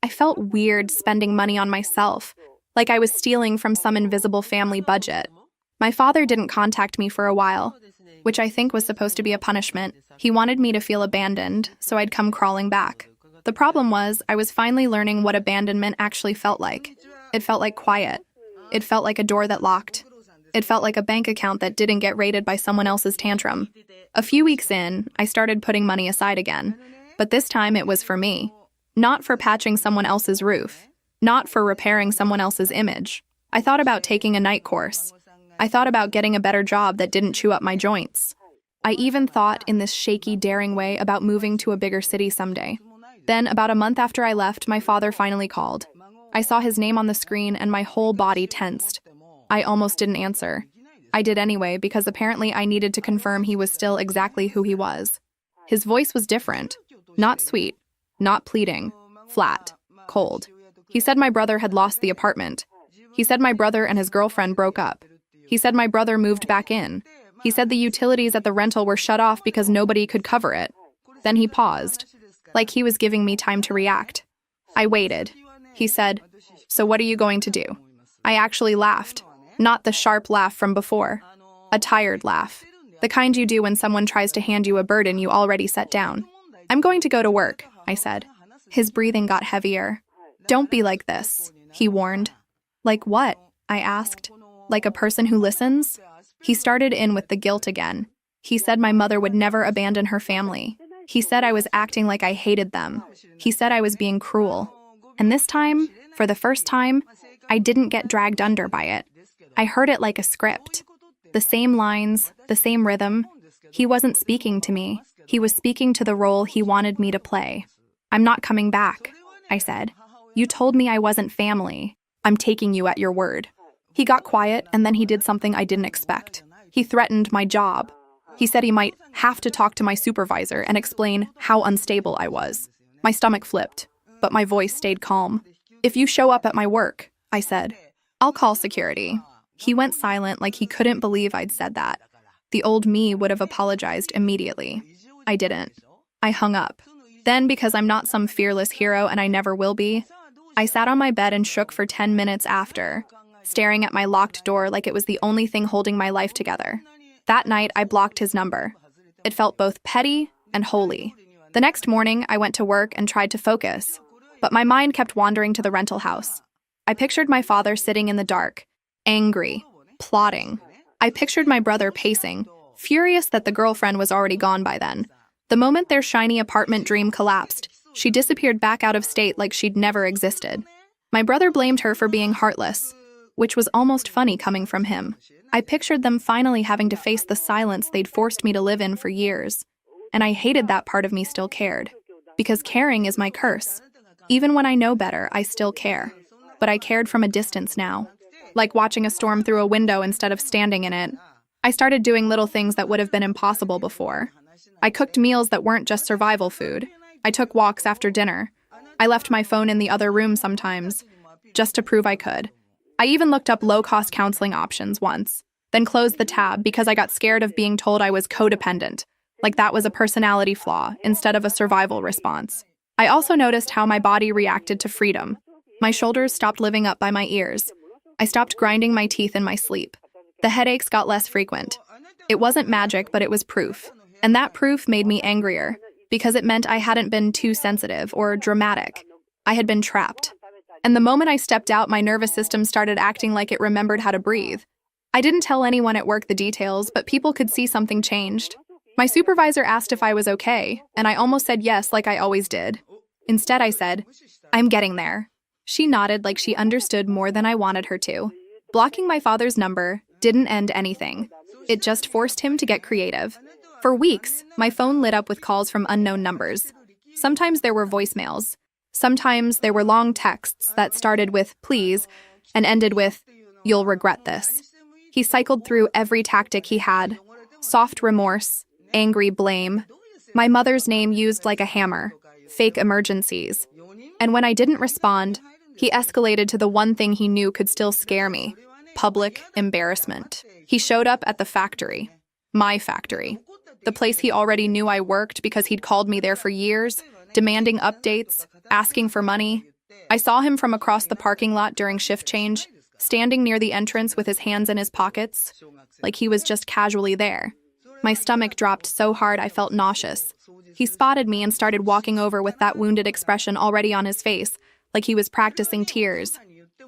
I felt weird spending money on myself, like I was stealing from some invisible family budget. My father didn't contact me for a while, which I think was supposed to be a punishment. He wanted me to feel abandoned, so I'd come crawling back. The problem was, I was finally learning what abandonment actually felt like. It felt like quiet. It felt like a door that locked. It felt like a bank account that didn't get raided by someone else's tantrum. A few weeks in, I started putting money aside again, but this time it was for me. Not for patching someone else's roof. Not for repairing someone else's image. I thought about taking a night course. I thought about getting a better job that didn't chew up my joints. I even thought, in this shaky, daring way, about moving to a bigger city someday. Then, about a month after I left, my father finally called. I saw his name on the screen and my whole body tensed. I almost didn't answer. I did anyway, because apparently I needed to confirm he was still exactly who he was. His voice was different. Not sweet. Not pleading. Flat. Cold. He said my brother had lost the apartment. He said my brother and his girlfriend broke up. He said my brother moved back in. He said the utilities at the rental were shut off because nobody could cover it. Then he paused, like he was giving me time to react. I waited. He said, "So what are you going to do?" I actually laughed. Not the sharp laugh from before. A tired laugh. The kind you do when someone tries to hand you a burden you already set down. "I'm going to go to work," I said. His breathing got heavier. "Don't be like this," he warned. "Like what?" I asked. "Like a person who listens?" He started in with the guilt again. He said my mother would never abandon her family. He said I was acting like I hated them. He said I was being cruel. And this time, for the first time, I didn't get dragged under by it. I heard it like a script. The same lines, the same rhythm. He wasn't speaking to me. He was speaking to the role he wanted me to play. "I'm not coming back," I said. "You told me I wasn't family. I'm taking you at your word." He got quiet, and then he did something I didn't expect. He threatened my job. He said he might have to talk to my supervisor and explain how unstable I was. My stomach flipped, but my voice stayed calm. "If you show up at my work," I said, "I'll call security." He went silent like he couldn't believe I'd said that. The old me would have apologized immediately. I didn't. I hung up. Then, because I'm not some fearless hero and I never will be, I sat on my bed and shook for 10 minutes after, staring at my locked door like it was the only thing holding my life together. That night, I blocked his number. It felt both petty and holy. The next morning, I went to work and tried to focus, but my mind kept wandering to the rental house. I pictured my father sitting in the dark, angry, plotting. I pictured my brother pacing, furious that the girlfriend was already gone by then. The moment their shiny apartment dream collapsed, she disappeared back out of state like she'd never existed. My brother blamed her for being heartless, which was almost funny coming from him. I pictured them finally having to face the silence they'd forced me to live in for years. And I hated that part of me still cared. Because caring is my curse. Even when I know better, I still care. But I cared from a distance now. Like watching a storm through a window instead of standing in it. I started doing little things that would have been impossible before. I cooked meals that weren't just survival food. I took walks after dinner. I left my phone in the other room sometimes, just to prove I could. I even looked up low-cost counseling options once, then closed the tab because I got scared of being told I was codependent, like that was a personality flaw instead of a survival response. I also noticed how my body reacted to freedom. My shoulders stopped living up by my ears. I stopped grinding my teeth in my sleep. The headaches got less frequent. It wasn't magic, but it was proof. And that proof made me angrier, because it meant I hadn't been too sensitive or dramatic. I had been trapped. And the moment I stepped out, my nervous system started acting like it remembered how to breathe. I didn't tell anyone at work the details, but people could see something changed. My supervisor asked if I was okay, and I almost said yes like I always did. Instead, I said, "I'm getting there." She nodded like she understood more than I wanted her to. Blocking my father's number didn't end anything. It just forced him to get creative. For weeks, my phone lit up with calls from unknown numbers. Sometimes there were voicemails. Sometimes there were long texts that started with "please" and ended with "you'll regret this." He cycled through every tactic he had: soft remorse, angry blame, my mother's name used like a hammer, fake emergencies. And when I didn't respond, he escalated to the one thing he knew could still scare me: public embarrassment. He showed up at the factory, my factory, the place he already knew I worked because he'd called me there for years, demanding updates, asking for money. I saw him from across the parking lot during shift change, standing near the entrance with his hands in his pockets, like he was just casually there. My stomach dropped so hard I felt nauseous. He spotted me and started walking over with that wounded expression already on his face, like he was practicing tears.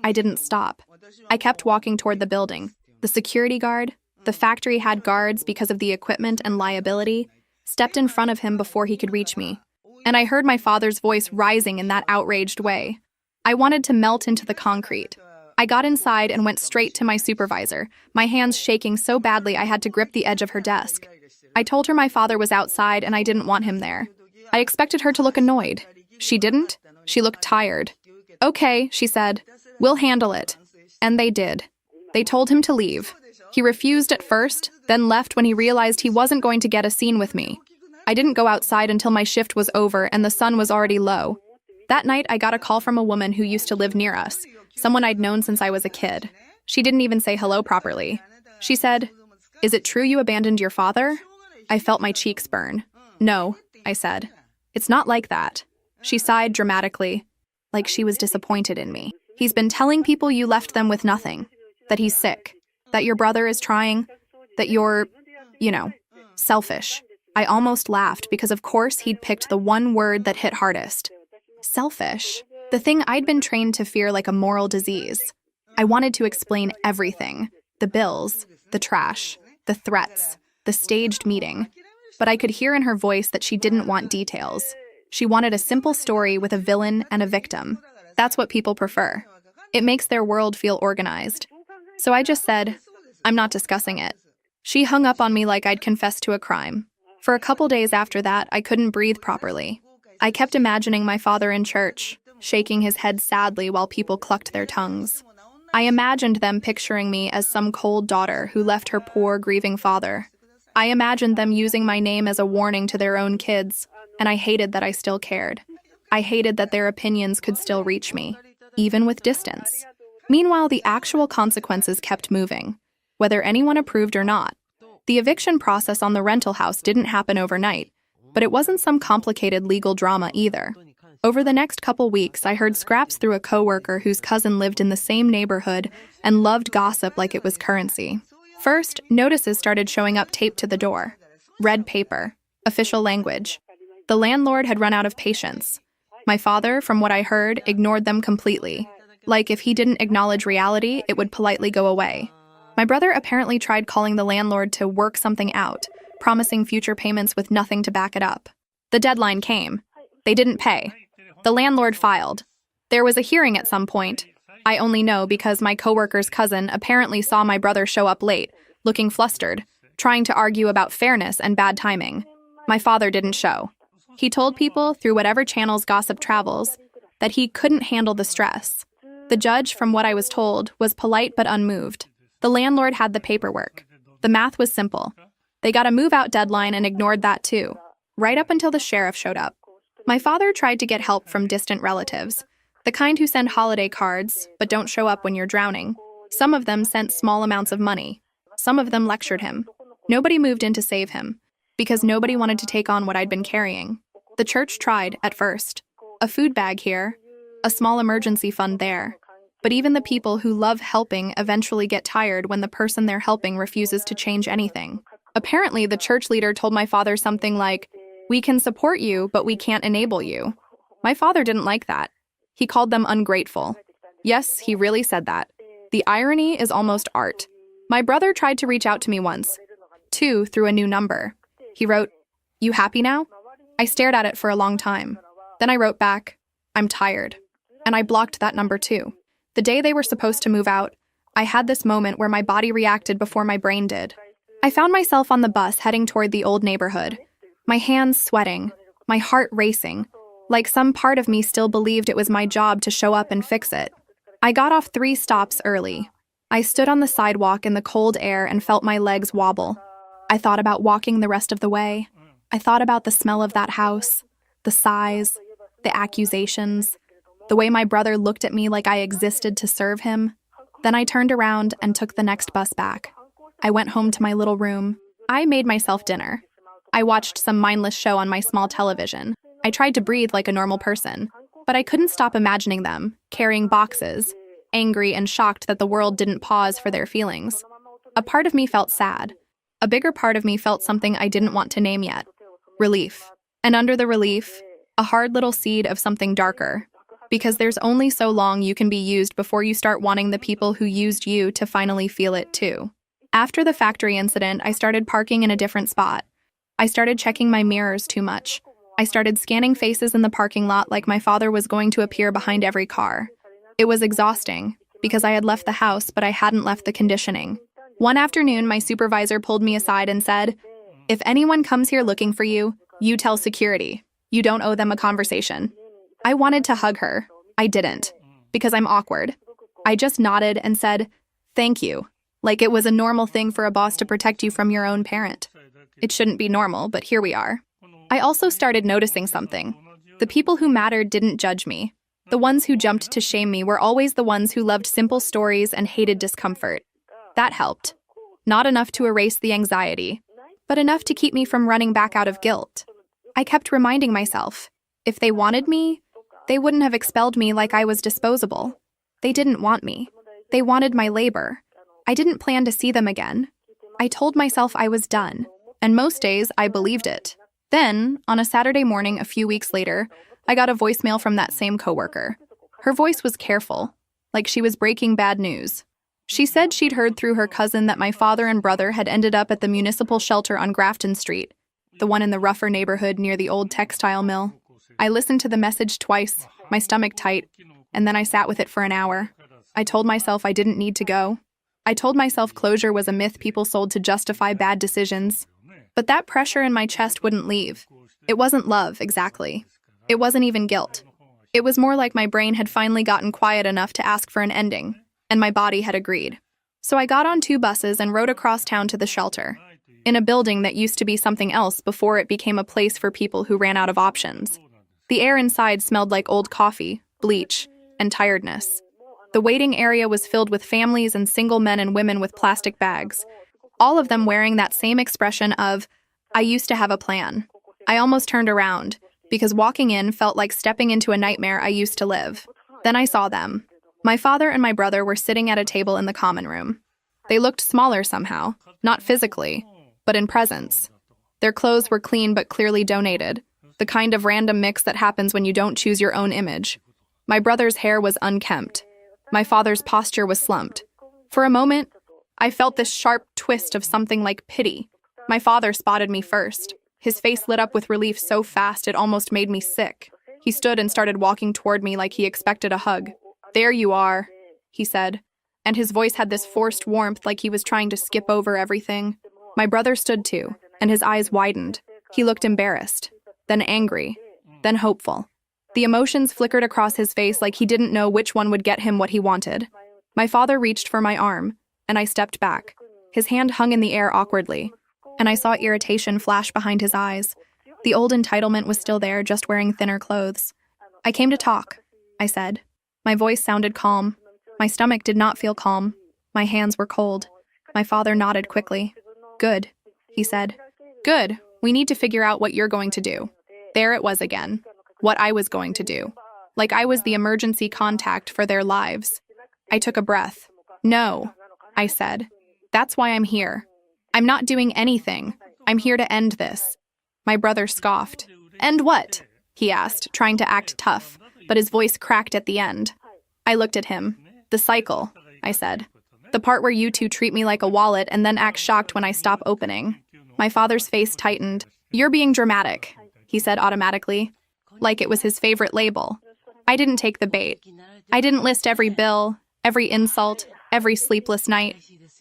I didn't stop. I kept walking toward the building. The security guard, the factory had guards because of the equipment and liability, stepped in front of him before he could reach me. And I heard my father's voice rising in that outraged way. I wanted to melt into the concrete. I got inside and went straight to my supervisor, my hands shaking so badly I had to grip the edge of her desk. I told her my father was outside and I didn't want him there. I expected her to look annoyed. She didn't. She looked tired. "Okay," she said. "We'll handle it." And they did. They told him to leave. He refused at first, then left when he realized he wasn't going to get a scene with me. I didn't go outside until my shift was over and the sun was already low. That night, I got a call from a woman who used to live near us, someone I'd known since I was a kid. She didn't even say hello properly. She said, "Is it true you abandoned your father?" I felt my cheeks burn. "No," I said. "It's not like that." She sighed dramatically, like she was disappointed in me. "He's been telling people you left them with nothing, that he's sick, that your brother is trying, that you're, selfish." I almost laughed because of course he'd picked the one word that hit hardest. Selfish. The thing I'd been trained to fear like a moral disease. I wanted to explain everything: the bills, the trash, the threats, the staged meeting. But I could hear in her voice that she didn't want details. She wanted a simple story with a villain and a victim. That's what people prefer. It makes their world feel organized. So I just said, "I'm not discussing it." She hung up on me like I'd confessed to a crime. For a couple days after that, I couldn't breathe properly. I kept imagining my father in church, shaking his head sadly while people clucked their tongues. I imagined them picturing me as some cold daughter who left her poor, grieving father. I imagined them using my name as a warning to their own kids, and I hated that I still cared. I hated that their opinions could still reach me, even with distance. Meanwhile, the actual consequences kept moving, whether anyone approved or not. The eviction process on the rental house didn't happen overnight, but it wasn't some complicated legal drama either. Over the next couple weeks, I heard scraps through a coworker whose cousin lived in the same neighborhood and loved gossip like it was currency. First, notices started showing up taped to the door. Red paper, official language. The landlord had run out of patience. My father, from what I heard, ignored them completely. Like if he didn't acknowledge reality, it would politely go away. My brother apparently tried calling the landlord to work something out, promising future payments with nothing to back it up. The deadline came. They didn't pay. The landlord filed. There was a hearing at some point. I only know because my coworker's cousin apparently saw my brother show up late, looking flustered, trying to argue about fairness and bad timing. My father didn't show. He told people, through whatever channels gossip travels, that he couldn't handle the stress. The judge, from what I was told, was polite but unmoved. The landlord had the paperwork. The math was simple. They got a move-out deadline and ignored that too, right up until the sheriff showed up. My father tried to get help from distant relatives, the kind who send holiday cards but don't show up when you're drowning. Some of them sent small amounts of money. Some of them lectured him. Nobody moved in to save him, because nobody wanted to take on what I'd been carrying. The church tried, at first. A food bag here, a small emergency fund there. But even the people who love helping eventually get tired when the person they're helping refuses to change anything. Apparently, the church leader told my father something like, "We can support you, but we can't enable you." My father didn't like that. He called them ungrateful. Yes, he really said that. The irony is almost art. My brother tried to reach out to me once, too, through a new number. He wrote, "You happy now?" I stared at it for a long time. Then I wrote back, "I'm tired." And I blocked that number too. The day they were supposed to move out, I had this moment where my body reacted before my brain did. I found myself on the bus heading toward the old neighborhood, my hands sweating, my heart racing, like some part of me still believed it was my job to show up and fix it. I got off 3 stops early. I stood on the sidewalk in the cold air and felt my legs wobble. I thought about walking the rest of the way. I thought about the smell of that house, the sighs, the accusations, the way my brother looked at me like I existed to serve him. Then I turned around and took the next bus back. I went home to my little room. I made myself dinner. I watched some mindless show on my small television. I tried to breathe like a normal person, but I couldn't stop imagining them, carrying boxes, angry and shocked that the world didn't pause for their feelings. A part of me felt sad. A bigger part of me felt something I didn't want to name yet. Relief. And under the relief, a hard little seed of something darker. Because there's only so long you can be used before you start wanting the people who used you to finally feel it too. After the factory incident, I started parking in a different spot. I started checking my mirrors too much. I started scanning faces in the parking lot like my father was going to appear behind every car. It was exhausting, because I had left the house, but I hadn't left the conditioning. One afternoon, my supervisor pulled me aside and said, "If anyone comes here looking for you, you tell security. You don't owe them a conversation." I wanted to hug her. I didn't, because I'm awkward. I just nodded and said, "Thank you," like it was a normal thing for a boss to protect you from your own parent. It shouldn't be normal, but here we are. I also started noticing something. The people who mattered didn't judge me. The ones who jumped to shame me were always the ones who loved simple stories and hated discomfort. That helped. Not enough to erase the anxiety, but enough to keep me from running back out of guilt. I kept reminding myself, if they wanted me, they wouldn't have expelled me like I was disposable. They didn't want me. They wanted my labor. I didn't plan to see them again. I told myself I was done, and most days I believed it. Then, on a Saturday morning a few weeks later, I got a voicemail from that same coworker. Her voice was careful, like she was breaking bad news. She said she'd heard through her cousin that my father and brother had ended up at the municipal shelter on Grafton Street, the one in the rougher neighborhood near the old textile mill. I listened to the message twice, my stomach tight, and then I sat with it for an hour. I told myself I didn't need to go. I told myself closure was a myth people sold to justify bad decisions. But that pressure in my chest wouldn't leave. It wasn't love, exactly. It wasn't even guilt. It was more like my brain had finally gotten quiet enough to ask for an ending, and my body had agreed. So I got on 2 buses and rode across town to the shelter, in a building that used to be something else before it became a place for people who ran out of options. The air inside smelled like old coffee, bleach, and tiredness. The waiting area was filled with families and single men and women with plastic bags, all of them wearing that same expression of, "I used to have a plan." I almost turned around, because walking in felt like stepping into a nightmare I used to live. Then I saw them. My father and my brother were sitting at a table in the common room. They looked smaller somehow, not physically, but in presence. Their clothes were clean but clearly donated, the kind of random mix that happens when you don't choose your own image. My brother's hair was unkempt. My father's posture was slumped. For a moment, I felt this sharp twist of something like pity. My father spotted me first. His face lit up with relief so fast it almost made me sick. He stood and started walking toward me like he expected a hug. "There you are," he said, and his voice had this forced warmth like he was trying to skip over everything. My brother stood too, and his eyes widened. He looked embarrassed, then angry, then hopeful. The emotions flickered across his face like he didn't know which one would get him what he wanted. My father reached for my arm, and I stepped back. His hand hung in the air awkwardly, and I saw irritation flash behind his eyes. The old entitlement was still there, just wearing thinner clothes. "I came to talk," I said. My voice sounded calm. My stomach did not feel calm. My hands were cold. My father nodded quickly. "Good," he said. "Good. We need to figure out what you're going to do." There it was again. What I was going to do. Like I was the emergency contact for their lives. I took a breath. "No," I said. "That's why I'm here. I'm not doing anything. I'm here to end this." My brother scoffed. "End what?" he asked, trying to act tough, but his voice cracked at the end. I looked at him. "The cycle," I said. "The part where you two treat me like a wallet and then act shocked when I stop opening." My father's face tightened. "You're being dramatic," he said automatically, like it was his favorite label. I didn't take the bait. I didn't list every bill, every insult, every sleepless night.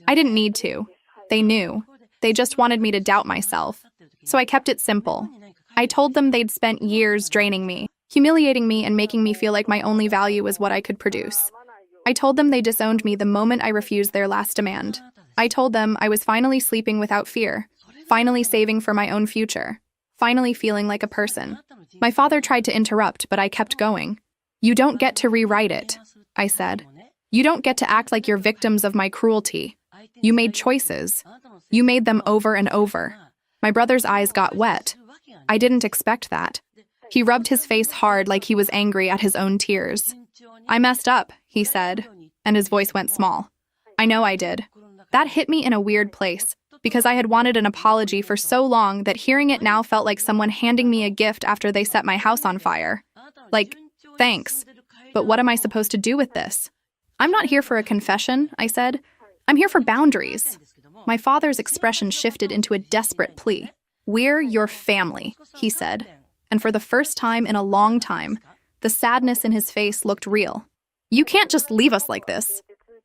I didn't need to. They knew. They just wanted me to doubt myself. So I kept it simple. I told them they'd spent years draining me, humiliating me, and making me feel like my only value was what I could produce. I told them they disowned me the moment I refused their last demand. I told them I was finally sleeping without fear, finally saving for my own future, finally feeling like a person. My father tried to interrupt, but I kept going. "You don't get to rewrite it," I said. "You don't get to act like you're victims of my cruelty. You made choices. You made them over and over." My brother's eyes got wet. I didn't expect that. He rubbed his face hard like he was angry at his own tears. "I messed up," he said, and his voice went small. "I know I did." That hit me in a weird place, because I had wanted an apology for so long that hearing it now felt like someone handing me a gift after they set my house on fire. Like, thanks, but what am I supposed to do with this? "I'm not here for a confession," I said. "I'm here for boundaries." My father's expression shifted into a desperate plea. "We're your family," he said, and for the first time in a long time, the sadness in his face looked real. "You can't just leave us like this."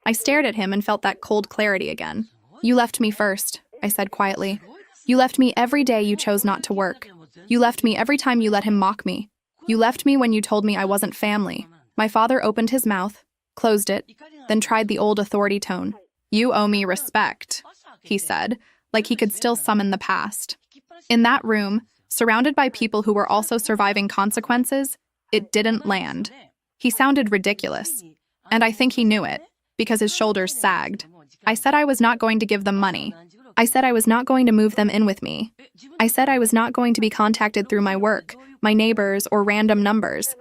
I stared at him and felt that cold clarity again. "You left me first," I said quietly. "You left me every day you chose not to work. You left me every time you let him mock me. You left me when you told me I wasn't family." My father opened his mouth, closed it, then tried the old authority tone. "You owe me respect," he said, like he could still summon the past. In that room, surrounded by people who were also surviving consequences, it didn't land. He sounded ridiculous, and I think he knew it, because his shoulders sagged. I said I was not going to give them money. I said I was not going to move them in with me. I said I was not going to be contacted through my work, my neighbors, or random numbers.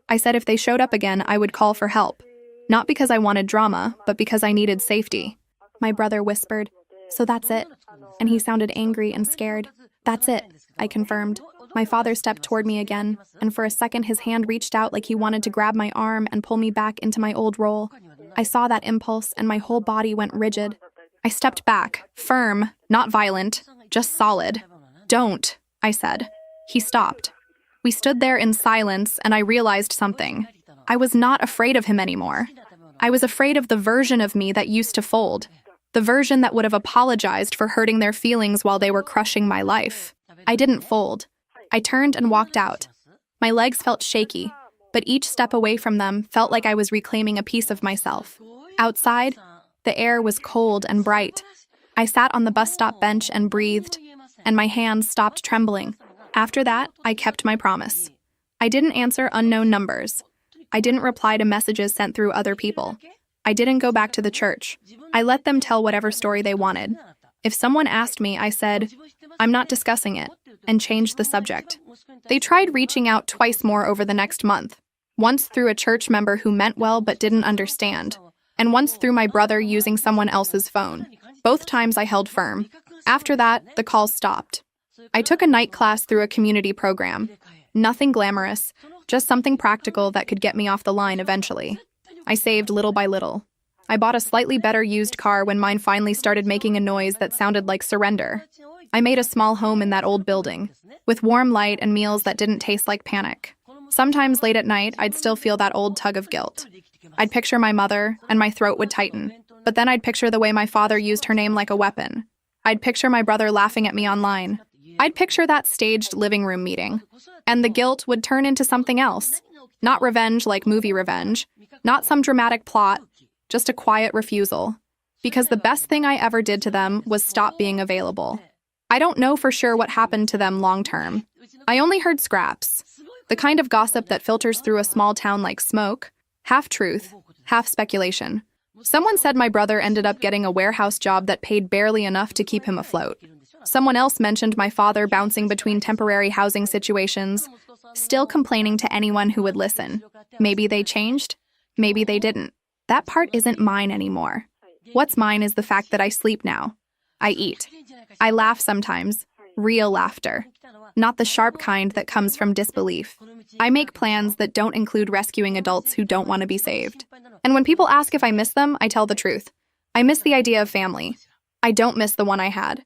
I said if they showed up again, I would call for help. Not because I wanted drama, but because I needed safety. My brother whispered, "So that's it?" And he sounded angry and scared. "That's it," I confirmed. My father stepped toward me again, and for a second his hand reached out like he wanted to grab my arm and pull me back into my old role. I saw that impulse, and my whole body went rigid. I stepped back, firm, not violent, just solid. "Don't," I said. He stopped. We stood there in silence, and I realized something. I was not afraid of him anymore. I was afraid of the version of me that used to fold, the version that would have apologized for hurting their feelings while they were crushing my life. I didn't fold. I turned and walked out. My legs felt shaky, but each step away from them felt like I was reclaiming a piece of myself. Outside, the air was cold and bright. I sat on the bus stop bench and breathed, and my hands stopped trembling. After that, I kept my promise. I didn't answer unknown numbers. I didn't reply to messages sent through other people. I didn't go back to the church. I let them tell whatever story they wanted. If someone asked me, I said, "I'm not discussing it," and changed the subject. They tried reaching out twice more over the next month. Once through a church member who meant well but didn't understand, and once through my brother using someone else's phone. Both times I held firm. After that, the calls stopped. I took a night class through a community program. Nothing glamorous, just something practical that could get me off the line eventually. I saved little by little. I bought a slightly better used car when mine finally started making a noise that sounded like surrender. I made a small home in that old building, with warm light and meals that didn't taste like panic. Sometimes late at night, I'd still feel that old tug of guilt. I'd picture my mother, and my throat would tighten. But then I'd picture the way my father used her name like a weapon. I'd picture my brother laughing at me online. I'd picture that staged living room meeting. And the guilt would turn into something else. Not revenge like movie revenge. Not some dramatic plot. Just a quiet refusal. Because the best thing I ever did to them was stop being available. I don't know for sure what happened to them long term. I only heard scraps. The kind of gossip that filters through a small town like smoke. Half truth, half speculation. Someone said my brother ended up getting a warehouse job that paid barely enough to keep him afloat. Someone else mentioned my father bouncing between temporary housing situations, still complaining to anyone who would listen. Maybe they changed, maybe they didn't. That part isn't mine anymore. What's mine is the fact that I sleep now. I eat. I laugh sometimes, real laughter, not the sharp kind that comes from disbelief. I make plans that don't include rescuing adults who don't want to be saved. And when people ask if I miss them, I tell the truth. I miss the idea of family. I don't miss the one I had.